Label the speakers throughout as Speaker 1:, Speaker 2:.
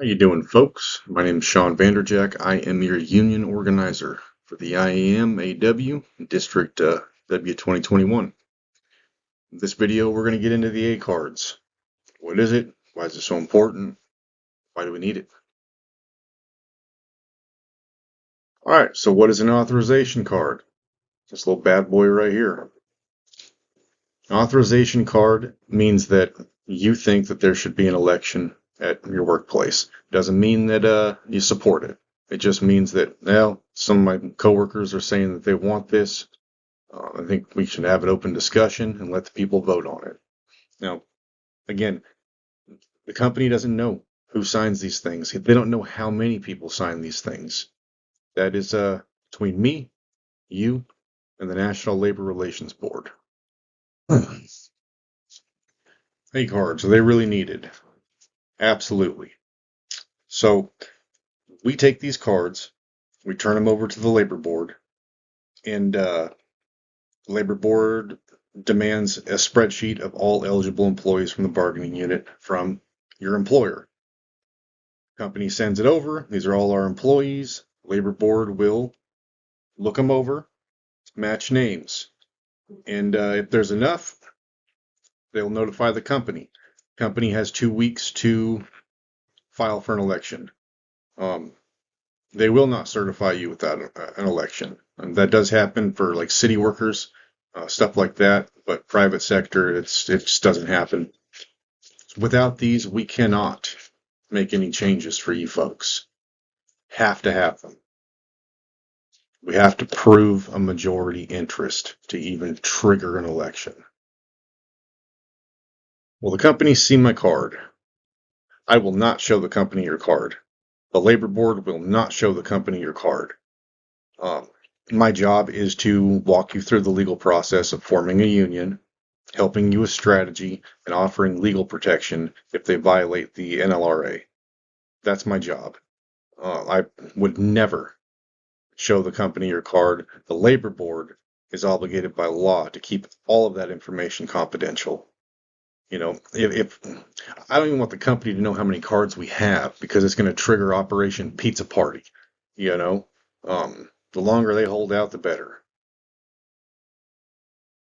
Speaker 1: How you doing, folks? My name is Sean Vanderjack. I am your union organizer for the IAM-AW District W 2021. In this video, we're going to get into the A cards. What is it? Why is it so important? Why do we need it? All right, so what is an authorization card? This little bad boy right here. An authorization card means that you think that there should be an election at your workplace. Doesn't mean that you support it. It just means that, well, some of my coworkers are saying that they want this. I think we should have an open discussion and let the people vote on it. Now, again, the company doesn't know who signs these things. They don't know how many people sign these things. That is between me, you, and the National Labor Relations Board. A cards, are they really needed? Absolutely. So we take these cards, we turn them over to the labor board, and the labor board demands a spreadsheet of all eligible employees from the bargaining unit from your employer. Company sends it over. These are all our employees. Labor board will look them over, match names, and if there's enough, they'll notify the company. Company has 2 weeks to file for an election. They will not certify you without an election. And that does happen for like city workers, stuff like that. But private sector, it just doesn't happen. Without these, we cannot make any changes for you folks. Have to have them. We have to prove a majority interest to even trigger an election. Will the company see my card? I will not show the company your card. The labor board will not show the company your card. My job is to walk you through the legal process of forming a union, helping you with strategy, and offering legal protection if they violate the NLRA. That's my job. I would never show the company your card. The labor board is obligated by law to keep all of that information confidential. You know, if I don't even want the company to know how many cards we have because it's going to trigger Operation Pizza Party. You know, the longer they hold out, the better.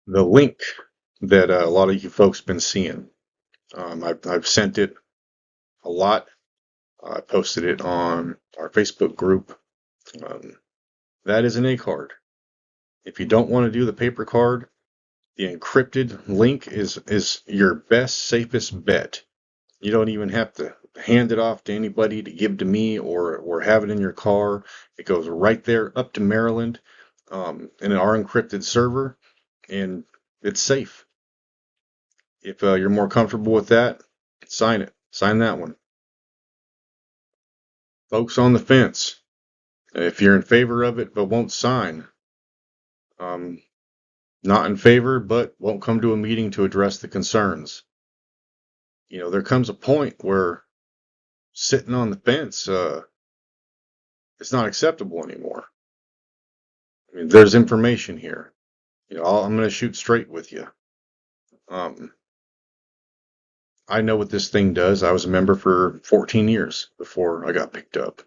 Speaker 1: The link that a lot of you folks been seeing, I've sent it a lot. I posted it on our Facebook group. That is an A card. If you don't want to do the paper card, the encrypted link is your best, safest bet. You don't even have to hand it off to anybody to give to me or have it in your car. It goes right there up to Maryland in our encrypted server, and it's safe. If you're more comfortable with that, sign it. Sign that one. Folks on the fence, if you're in favor of it but won't sign, not in favor but won't come to a meeting to address the concerns. You know, there comes a point where sitting on the fence, it's not acceptable anymore. I mean, there's information here. You know, I'm going to shoot straight with you. I know what this thing does. I was a member for 14 years before I got picked up.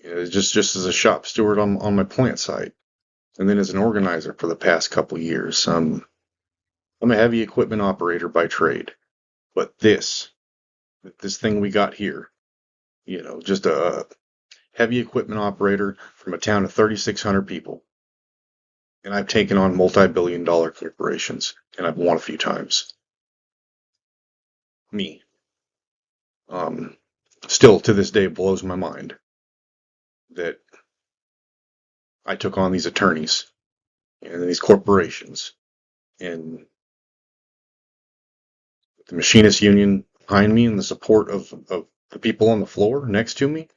Speaker 1: You know, just as a shop steward on my plant site, and then as an organizer for the past couple years. I'm a heavy equipment operator by trade, but this thing we got here, you know, just a heavy equipment operator from a town of 3,600 people. And I've taken on multi-billion-dollar corporations, and I've won a few times. Me. Still to this day blows my mind that I took on these attorneys and these corporations, and the machinist union behind me and the support of the people on the floor next to me.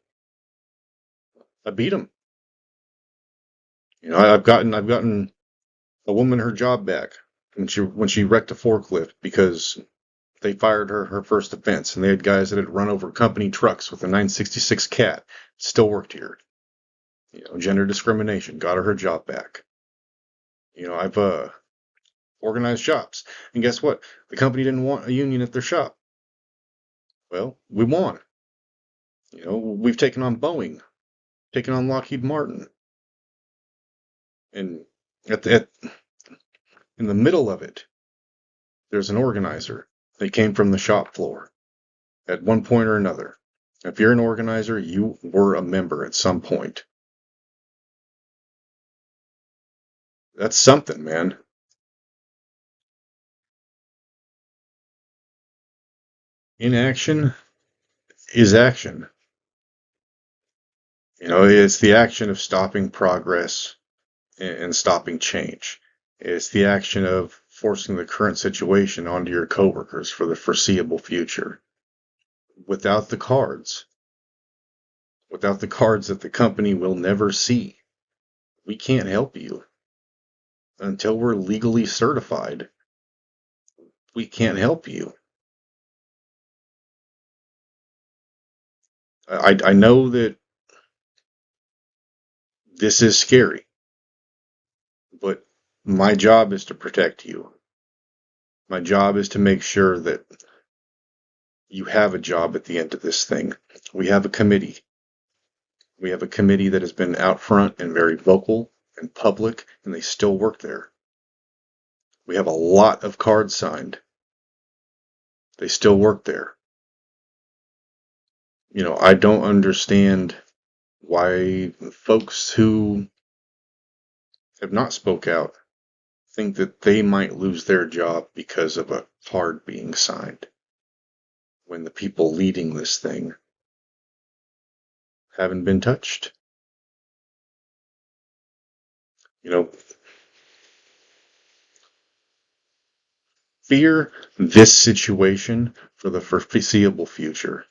Speaker 1: I beat them. You know, I've gotten a woman her job back when she wrecked a forklift because they fired her first offense, and they had guys that had run over company trucks with a 966 Cat. Still worked here. You know, gender discrimination got her job back. You know, I've organized shops, and guess what? The company didn't want a union at their shop. Well, we won. We've taken on Boeing, taken on Lockheed Martin, and in the middle of it, there's an organizer. They came from the shop floor at one point or another. If you're an organizer, you were a member at some point. That's something, man. Inaction is action. It's the action of stopping progress and stopping change. It's the action of forcing the current situation onto your coworkers for the foreseeable future. Without the cards, without the cards that the company will never see, we can't help you. Until we're legally certified, we can't help you. I know that this is scary, but my job is to protect you. My job is to make sure that you have a job at the end of this thing. We have a committee. We have a committee that has been out front and very vocal and public, and they still work there. We have a lot of cards signed. They still work there. I don't understand why folks who have not spoke out think that they might lose their job because of a card being signed, when the people leading this thing haven't been touched. Fear this situation for the foreseeable future.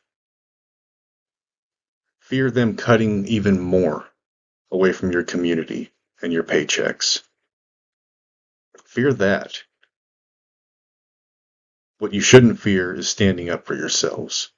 Speaker 1: Fear them cutting even more away from your community and your paychecks. Fear that. What you shouldn't fear is standing up for yourselves.